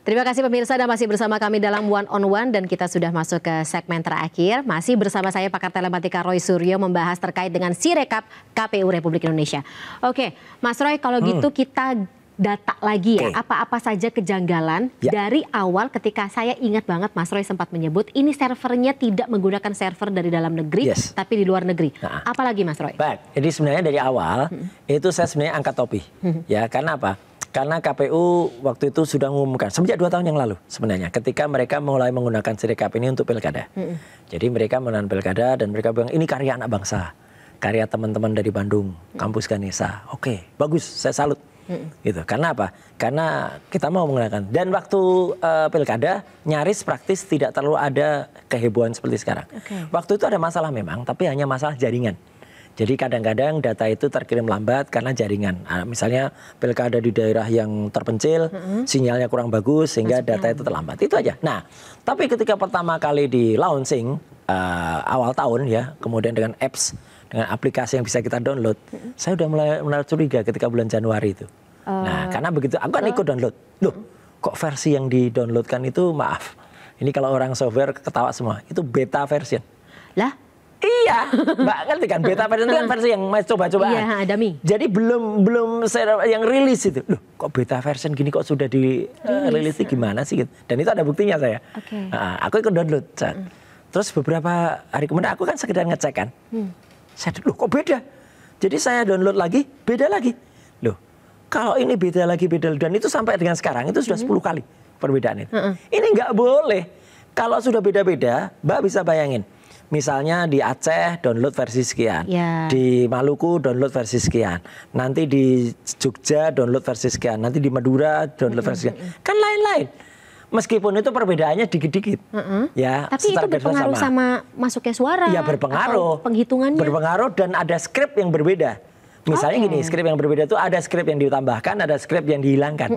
Terima kasih pemirsa, dan masih bersama kami dalam One on One, dan kita sudah masuk ke segmen terakhir. Masih bersama saya pakar telematika Roy Suryo membahas terkait dengan Sirekap KPU Republik Indonesia. Oke, Mas Roy, kalau gitu kita data lagi ya, apa-apa saja kejanggalan dari awal ketika saya ingat banget Mas Roy sempat menyebut ini servernya tidak menggunakan server dari dalam negeri, tapi di luar negeri. Apalagi Mas Roy? Baik, jadi sebenarnya dari awal itu saya sebenarnya angkat topi. Ya, karena apa? Karena KPU waktu itu sudah mengumumkan sejak 2 tahun yang lalu sebenarnya ketika mereka mulai menggunakan Sirekap ini untuk pilkada. Jadi mereka menggunakan pilkada dan mereka bilang ini karya anak bangsa, karya teman-teman dari Bandung, kampus Ganesha. Oke, bagus, saya salut. Gitu. Karena apa? Karena kita mau menggunakan. Dan waktu pilkada nyaris praktis tidak terlalu ada kehebohan seperti sekarang. Waktu itu ada masalah memang, tapi hanya masalah jaringan. Jadi kadang-kadang data itu terkirim lambat karena jaringan. Misalnya pilkada di daerah yang terpencil, sinyalnya kurang bagus sehingga data itu terlambat. Itu aja. Nah, tapi ketika pertama kali di launching awal tahun ya, kemudian dengan apps, dengan aplikasi yang bisa kita download, saya udah mulai curiga ketika bulan Januari itu. Nah, karena begitu aku kan ikut download. Loh, kok versi yang di-downloadkan itu, maaf, ini kalau orang software ketawa semua, itu beta version. Lah? Iya, Mbak ngerti kan, beta version itu kan versi yang masih coba-cobaan. Iya, dummy. Jadi belum yang rilis itu. Loh, kok beta version gini kok sudah dirilis gimana sih gitu. Dan itu ada buktinya saya. Nah, aku ikut download. Terus beberapa hari kemudian aku kan sekedar ngecek kan. Saya loh kok beda. Jadi saya download lagi, beda lagi. Loh, kalau ini beda lagi, dan itu sampai dengan sekarang itu sudah 10 kali perbedaan itu. Ini nggak boleh. Kalau sudah beda-beda, Mbak bisa bayangin. Misalnya di Aceh download versi sekian, di Maluku download versi sekian, nanti di Jogja download versi sekian, nanti di Madura download versi sekian. Kan lain-lain. Meskipun itu perbedaannya dikit-dikit. Ya, tapi itu berpengaruh sama masuknya suara. Ya berpengaruh. Atau penghitungannya. Berpengaruh dan ada skrip yang berbeda. Misalnya gini, skrip yang berbeda itu ada skrip yang ditambahkan, ada skrip yang dihilangkan.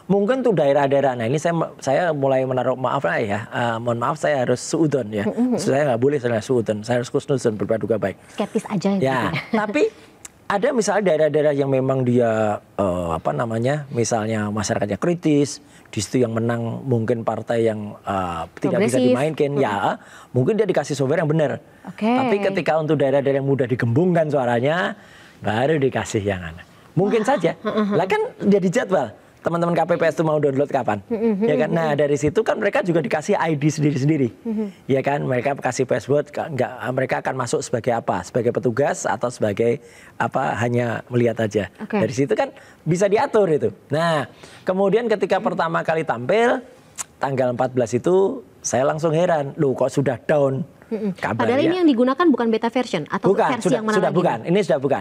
Mungkin tuh daerah-daerah. Nah ini saya mulai menaruh maaf lah ya. Mohon maaf saya harus suudon ya. Saya nggak boleh saya suudon. Saya harus kusnuzon, berpaduka baik. Skeptis aja ya. Tapi ada misalnya daerah-daerah yang memang dia misalnya masyarakatnya kritis. Di situ yang menang mungkin partai yang tidak bisa dimainkan. Ya, mungkin dia dikasih software yang benar. Tapi ketika untuk daerah-daerah yang mudah digembungkan suaranya, baru dikasih yang aneh. Mungkin saja. Lah kan jadi jadwal. Teman-teman KPPS itu mau download kapan? Ya kan? Nah, dari situ kan mereka juga dikasih ID sendiri-sendiri. Ya kan? Mereka kasih password, mereka akan masuk sebagai apa? Sebagai petugas atau sebagai apa? Hanya melihat aja. Dari situ kan bisa diatur itu. Nah, kemudian ketika pertama kali tampil tanggal 14 itu saya langsung heran. Loh, kok sudah down? Padahal ini yang digunakan bukan beta version atau versi yang mana lagi?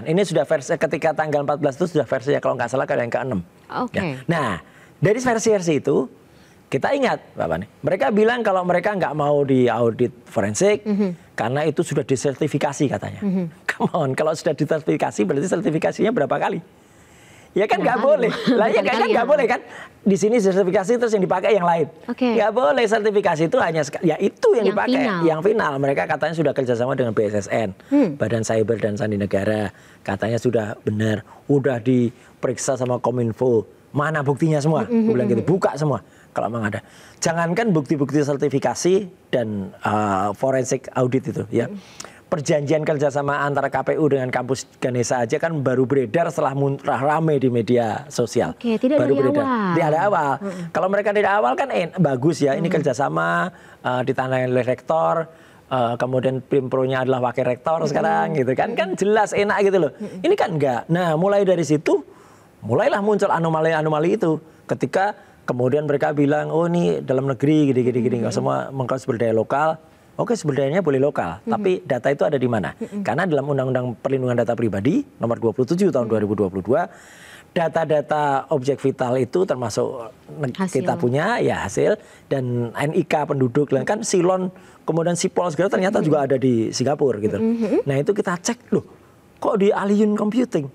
Ini sudah versi ketika tanggal 14 itu sudah versi kalau nggak salah yang ke-6. Ya. Nah, dari versi-versi itu kita ingat Bapak nih, mereka bilang kalau mereka nggak mau di audit forensik karena itu sudah disertifikasi katanya. Come on, kalau sudah disertifikasi berarti sertifikasinya berapa kali? Ya kan nggak boleh. Lah ya kan nggak boleh kan. Di sini sertifikasi terus yang dipakai yang lain. Nggak boleh, sertifikasi itu hanya ya itu yang dipakai. Yang final mereka katanya sudah kerjasama dengan BSSN, Badan Cyber dan Sandi Negara. Katanya sudah benar, udah diperiksa sama Kominfo. Mana buktinya semua? Gue bilang gitu, buka semua kalau memang ada. Jangankan bukti-bukti sertifikasi dan forensik audit itu ya. Perjanjian kerjasama antara KPU dengan kampus Ganesha aja kan baru beredar setelah rame di media sosial. Tidak baru dari beredar. awal. Tidak awal. Kalau mereka dari awal kan bagus ya. Ini kerjasama ditandai oleh rektor. Kemudian Pimpronya adalah wakil rektor sekarang gitu kan. Kan jelas enak gitu loh. Ini kan enggak. Nah mulai dari situ mulailah muncul anomali-anomali itu. Ketika kemudian mereka bilang oh ini dalam negeri gini-gini. Nggak semua mengkaji sumber daya lokal. Oke, sumber dayanya boleh lokal, tapi data itu ada di mana? Karena dalam Undang-Undang Perlindungan Data Pribadi nomor 27 tahun 2022, data-data objek vital itu termasuk kita punya ya hasil dan NIK penduduk kan Silon kemudian Sipol segala ternyata juga ada di Singapura gitu. Nah, itu kita cek loh, kok di Alien Computing?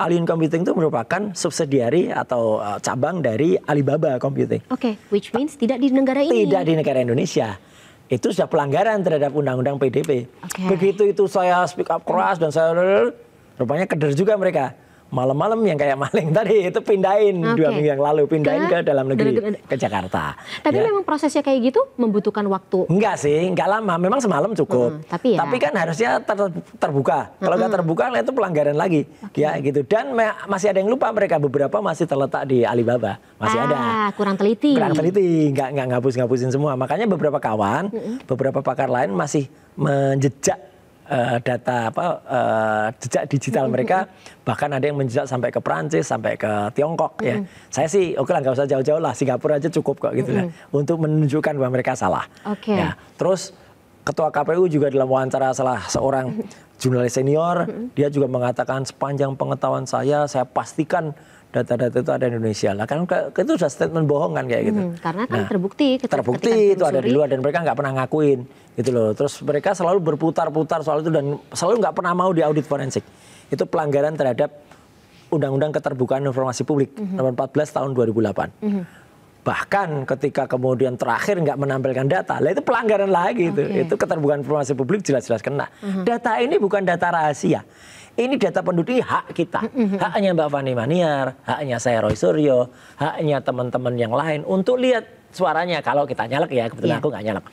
Alien Computing itu merupakan subsidiari atau cabang dari Alibaba Computing. Which means tidak di negara ini. Tidak di negara Indonesia. Itu sudah pelanggaran terhadap Undang-Undang PDP. Begitu itu saya speak up keras dan saya rupanya keder juga mereka. malam-malam yang kayak maling tadi itu pindahin 2 minggu yang lalu, pindahin ke dalam negeri, ke Jakarta. Tapi memang prosesnya kayak gitu membutuhkan waktu? Enggak sih, enggak lama, memang semalam cukup. Tapi kan harusnya terbuka. Kalau nggak terbuka itu pelanggaran lagi, ya gitu. Dan masih ada yang lupa, mereka beberapa masih terletak di Alibaba, masih ada. Kurang teliti. Nggak ngapus-ngapusin semua. Makanya beberapa kawan, beberapa pakar lain masih menjejak data jejak digital mereka, bahkan ada yang menjejak sampai ke Perancis, sampai ke Tiongkok ya. Saya sih oke lah, nggak usah jauh-jauh lah, Singapura aja cukup kok gitu lah, untuk menunjukkan bahwa mereka salah. Ya, terus Ketua KPU juga dalam wawancara salah seorang jurnalis senior, dia juga mengatakan sepanjang pengetahuan saya pastikan data-data itu ada di Indonesia. Lah kan itu sudah statement bohong kan kayak gitu. Karena kan terbukti itu ada di luar dan mereka nggak pernah ngakuin gitu loh. Terus mereka selalu berputar-putar soal itu dan selalu nggak pernah mau diaudit forensik. Itu pelanggaran terhadap Undang-Undang Keterbukaan Informasi Publik nomor 14 tahun 2008. Bahkan ketika kemudian terakhir nggak menampilkan data, lah itu pelanggaran lagi itu. Itu keterbukaan informasi publik jelas-jelas kena. Data ini bukan data rahasia. Ini data penduduk, hak kita. Haknya Mbak Fani Maniar, haknya saya Roy Suryo, haknya teman-teman yang lain untuk lihat suaranya. Kalau kita nyalek ya, kebetulan aku nggak nyalek.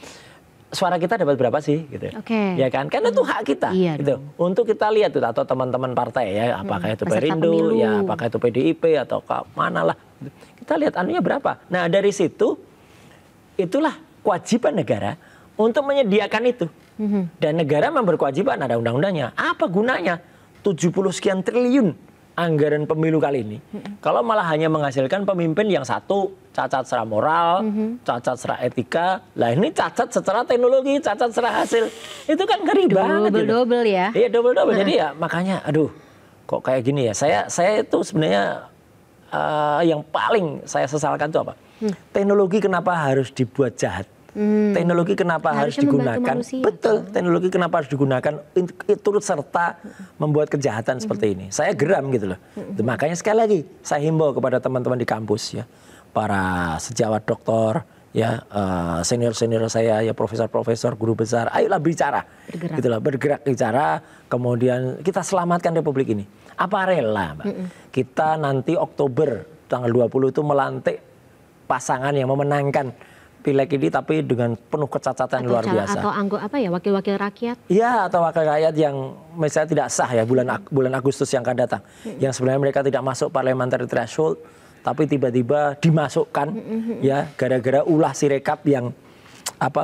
Suara kita dapat berapa sih gitu. Ya kan? Karena itu hak kita gitu. Untuk kita lihat itu, atau teman-teman partai ya, apakah itu Perindo, ya apakah itu PDIP atau mana lah. Kita lihat anunya berapa. Nah, dari situ itulah kewajiban negara untuk menyediakan itu. Dan negara memang berkewajiban, ada undang-undangnya. Apa gunanya 70 sekian triliun anggaran pemilu kali ini, kalau malah hanya menghasilkan pemimpin yang satu cacat secara moral, cacat secara etika, lah ini cacat secara teknologi, cacat secara hasil, itu kan ngeri banget. Double ya? Iya double. Jadi ya makanya, aduh, kok kayak gini ya? Saya itu sebenarnya yang paling saya sesalkan itu apa? Teknologi kenapa harus dibuat jahat? Teknologi kenapa harus digunakan? Betul, teknologi kenapa harus digunakan turut serta membuat kejahatan seperti ini. Saya geram gitu loh. Makanya sekali lagi saya himbau kepada teman-teman di kampus ya, para sejawat doktor ya, senior-senior saya ya, profesor-profesor, guru besar, ayolah bicara. Gitulah, bergerak bicara, kemudian kita selamatkan Republik ini. Apa rela, Mbak? Kita nanti Oktober tanggal 20 itu melantik pasangan yang memenangkan pileg ini, tapi dengan penuh kecacatan luar biasa. Atau anggota wakil-wakil rakyat? Iya, atau wakil rakyat yang misalnya tidak sah ya bulan Agustus yang akan datang. Yang sebenarnya mereka tidak masuk parliamentary threshold, tapi tiba-tiba dimasukkan ya gara-gara ulah Sirekap yang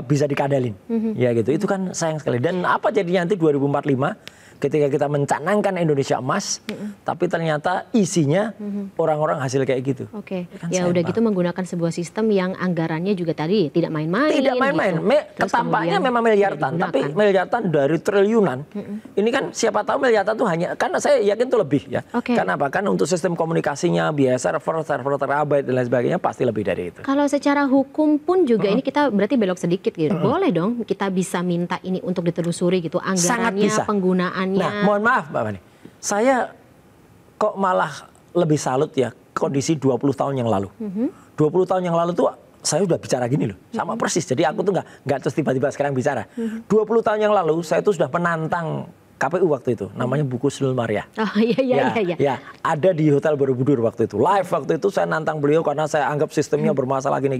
bisa dikadalin. Ya gitu. Itu kan sayang sekali. Dan apa jadinya nanti 2045? Ketika kita mencanangkan Indonesia emas, tapi ternyata isinya orang-orang hasil kayak gitu. Kan ya udah gitu menggunakan sebuah sistem yang anggarannya juga tadi tidak main-main. Tidak main-main. Gitu. Tampaknya memang miliaran, tapi miliaran dari triliunan. Ini kan siapa tahu miliaran itu hanya, karena saya yakin itu lebih ya. Karena apa? Kan untuk sistem komunikasinya, biaya server terabyte dan lain sebagainya pasti lebih dari itu. Kalau secara hukum pun juga ini kita berarti belok sedikit gitu. Boleh dong kita bisa minta ini untuk ditelusuri gitu anggarannya, penggunaan. Nah, mohon maaf Mbak Fani, saya kok malah lebih salut ya kondisi 20 tahun yang lalu. 20 tahun yang lalu tuh saya udah bicara gini loh, sama persis. Jadi aku tuh nggak terus tiba-tiba sekarang bicara. 20 tahun yang lalu saya tuh sudah penantang KPU waktu itu, namanya Buku Sulul Maria. Oh iya. Ya, ada di Hotel Borobudur waktu itu. Live waktu itu saya nantang beliau karena saya anggap sistemnya bermasalah gini.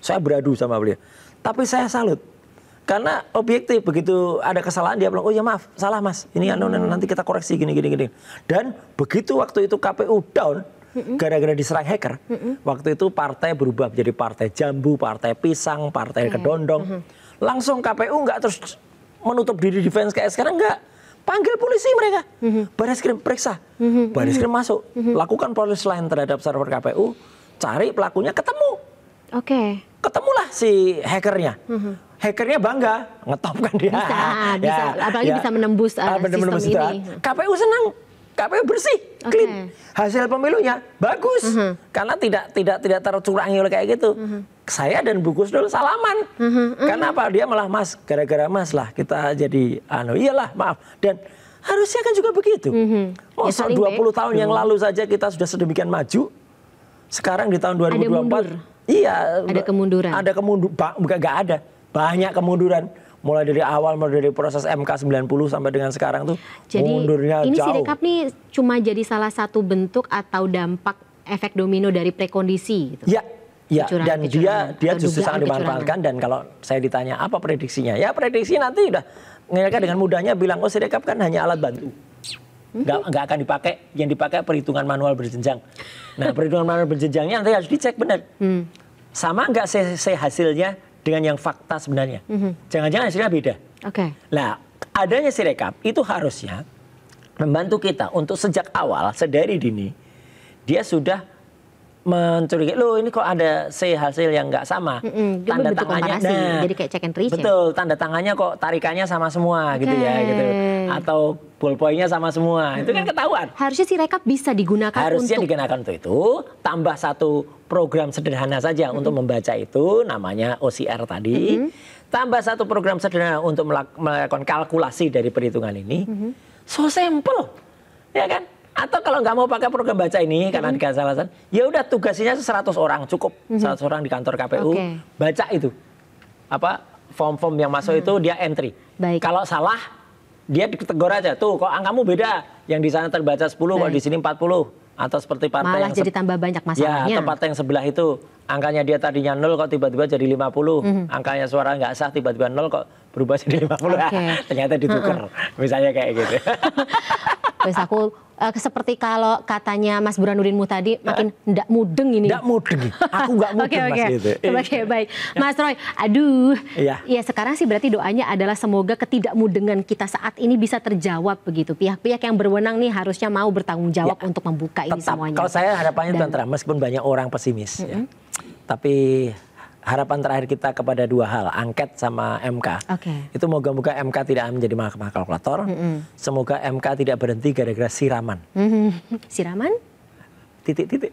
Saya beradu sama beliau. Tapi saya salut. Karena objektif, begitu ada kesalahan dia bilang, oh ya maaf, salah mas, ini nanti kita koreksi gini. Dan begitu waktu itu KPU down, gara-gara diserang hacker, waktu itu partai berubah menjadi partai jambu, partai pisang, partai kedondong. Langsung KPU nggak terus menutup diri defense kayak sekarang, nggak. Panggil polisi mereka, Bareskrim periksa, Bareskrim masuk, lakukan proses lain terhadap server KPU, cari pelakunya, ketemu. Ketemulah si hackernya. Hackernya bangga, ngetopkan dia. Bisa, apalagi bisa menembus sistem ini. KPU senang, KPU bersih, clean. Hasil pemilunya bagus, karena tidak tercurangi oleh kayak gitu. Saya dan Bu Kusnul salaman, karena apa? Dia malah mas, gara-gara mas lah kita jadi iyalah maaf. Dan harusnya kan juga begitu. Masa 20 tahun yang lalu saja kita sudah sedemikian maju, sekarang di tahun 2024. Iya, ada kemunduran. Bukan nggak ada. Banyak kemunduran. mulai dari awal, mulai dari proses MK 90 sampai dengan sekarang tuh Jadi mundurnya ini jauh. Sirekap nih cuma jadi salah satu bentuk atau dampak efek domino dari prekondisi gitu. Ya, ya. Dan dia atau justru dugaan sangat dimanfaatkan. Dan kalau saya ditanya apa prediksinya, ya prediksi nanti udah mereka dengan mudahnya bilang, oh Sirekap kan hanya alat bantu. Nggak akan dipakai, yang dipakai perhitungan manual berjenjang. Nah perhitungan manual berjenjangnya nanti harus dicek benar. Sama nggak hasilnya dengan yang fakta sebenarnya. Jangan-jangan hasilnya beda. Oke. Nah adanya Sirekap itu harusnya membantu kita untuk sejak awal, sedari dini, dia sudah mencurigai, loh ini kok ada hasil yang nggak sama. Tanda tangannya, jadi kayak check and recheck. Betul, tanda tangannya kok tarikannya sama semua gitu ya, gitu. Atau ballpointnya sama semua, itu kan ketahuan. Harusnya Sirekap bisa digunakan digunakan untuk itu. Tambah satu program sederhana saja untuk membaca itu, namanya OCR tadi. Tambah satu program sederhana untuk melakukan kalkulasi dari perhitungan ini. So simple, ya kan? Atau kalau nggak mau pakai program baca ini karena dikasih alasan, ya udah tugasnya 100 orang cukup, 100 orang di kantor KPU baca itu apa form-form yang masuk itu dia entry. Kalau salah dia ditegur aja, tuh kok angkamu beda, yang di sana terbaca 10 kok di sini 40, atau seperti partai malah jadi tambah banyak masalahnya. Ya, tempat yang sebelah itu angkanya dia tadinya 0 kok tiba-tiba jadi 50, angkanya suara nggak sah tiba-tiba 0 kok berubah jadi 50. Ternyata ditukar, misalnya kayak gitu. Terus aku seperti kalau katanya Mas Burhanuddin Muhtadi makin ndak mudeng ini. Ndak mudeng, aku nggak mudeng Mas gitu. Oke, baik. Mas Roy, aduh. Ya sekarang sih berarti doanya adalah semoga ketidakmudengan kita saat ini bisa terjawab begitu. Pihak-pihak yang berwenang nih harusnya mau bertanggung jawab untuk membuka ini semuanya. Kalau saya harapannya Tuan, meskipun banyak orang pesimis, ya, tapi harapan terakhir kita kepada dua hal, angket sama MK. Itu moga-moga MK tidak menjadi mahkamah kalkulator. Semoga MK tidak berhenti gara-gara siraman. Siraman? Titik-titik.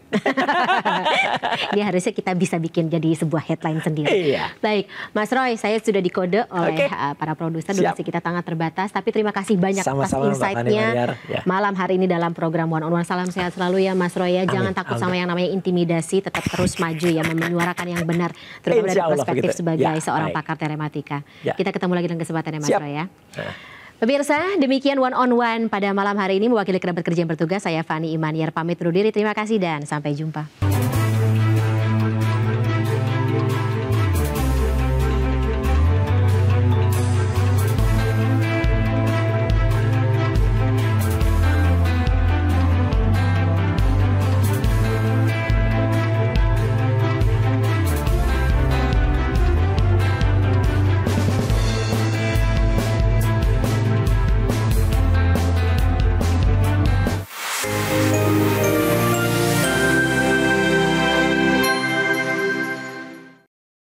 Ini harusnya kita bisa bikin jadi sebuah headline sendiri. Baik, Mas Roy, saya sudah dikode oleh para produser, durasi kita sangat terbatas. Tapi terima kasih banyak atas insight-nya malam hari ini dalam program One on One. Salam sehat selalu ya Mas Roy ya. Jangan takut sama yang namanya intimidasi, tetap terus maju ya, menyuarakan yang benar. Terutama dari perspektif sebagai seorang pakar telematika. Kita ketemu lagi dalam kesempatan ya Mas Roy ya. Pemirsa, demikian One on One pada malam hari ini. Mewakili kerabat kerja yang bertugas, saya Fani Imaniar pamit undur diri. Terima kasih dan sampai jumpa.